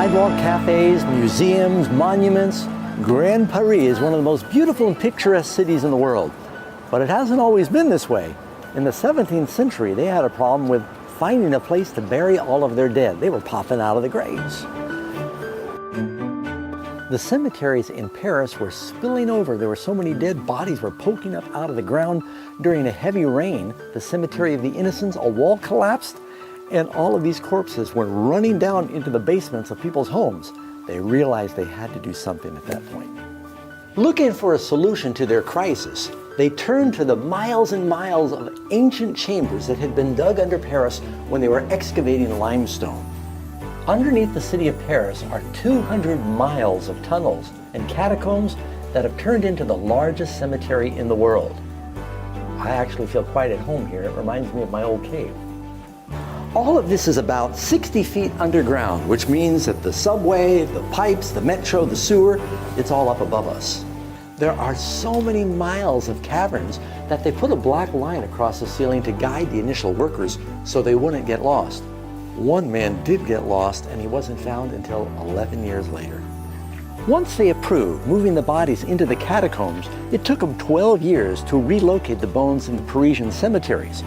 sidewalk cafes, museums, monuments. Grand Paris is one of the most beautiful and picturesque cities in the world. But it hasn't always been this way. In the 17th century, they had a problem with finding a place to bury all of their dead. They were popping out of the graves. The cemeteries in Paris were spilling over. There were so many dead bodies were poking up out of the ground. During a heavy rain, the Cemetery of the Innocents, a wall collapsed, and all of these corpses were running down into the basements of people's homes. They realized they had to do something at that point. Looking for a solution to their crisis, they turned to the miles and miles of ancient chambers that had been dug under Paris when they were excavating limestone. Underneath the city of Paris are 200 miles of tunnels and catacombs that have turned into the largest cemetery in the world. I actually feel quite at home here. It reminds me of my old cave. All of this is about 60 feet underground, which means that the subway, the pipes, the metro, the sewer, it's all up above us. There are so many miles of caverns that they put a black line across the ceiling to guide the initial workers so they wouldn't get lost. One man did get lost, and he wasn't found until 11 years later. Once they approved moving the bodies into the catacombs, it took them 12 years to relocate the bones in the Parisian cemeteries.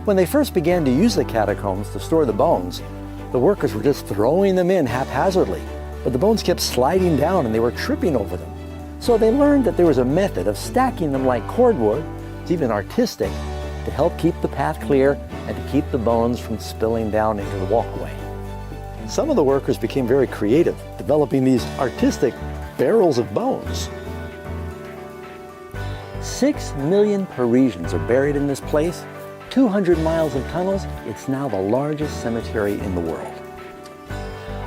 When they first began to use the catacombs to store the bones, the workers were just throwing them in haphazardly, but the bones kept sliding down and they were tripping over them. So they learned that there was a method of stacking them like cordwood, it's even artistic, to help keep the path clear and to keep the bones from spilling down into the walkway. Some of the workers became very creative, developing these artistic barrels of bones. 6 million Parisians are buried in this place. 200 miles of tunnels, it's now the largest cemetery in the world.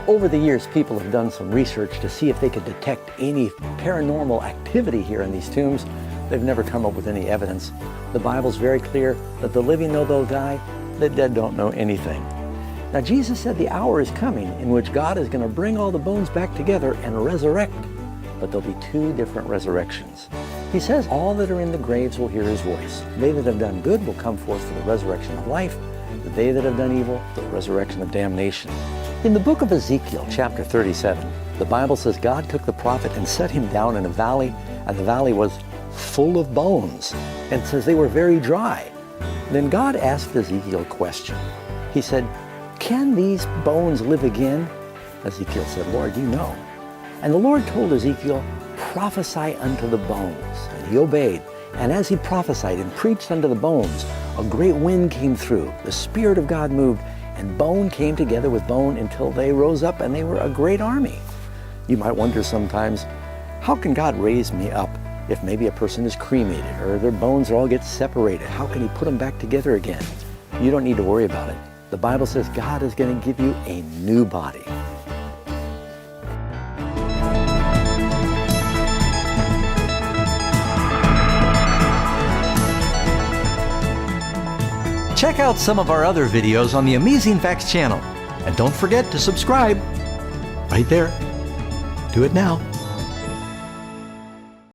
Over the years, people have done some research to see if they could detect any paranormal activity here in these tombs. They've never come up with any evidence. The Bible's very clear that the living know they'll die, the dead don't know anything. Now, Jesus said the hour is coming in which God is going to bring all the bones back together and resurrect, but there'll be 2 different resurrections. He says all that are in the graves will hear his voice. They that have done good will come forth to the resurrection of life. They that have done evil, the resurrection of damnation. In the book of Ezekiel, chapter 37, the Bible says God took the prophet and set him down in a valley, and the valley was full of bones, and says they were very dry. Then God asked Ezekiel a question. He said, "Can these bones live again?" Ezekiel said, "Lord, you know." And the Lord told Ezekiel, "Prophesy unto the bones." And he obeyed. And as he prophesied and preached unto the bones, a great wind came through. The Spirit of God moved, and bone came together with bone until they rose up, and they were a great army. You might wonder sometimes, how can God raise me up if maybe a person is cremated or their bones all get separated? How can he put them back together again? You don't need to worry about it. The Bible says God is going to give you a new body. Check out some of our other videos on the Amazing Facts channel. And don't forget to subscribe right there. Do it now.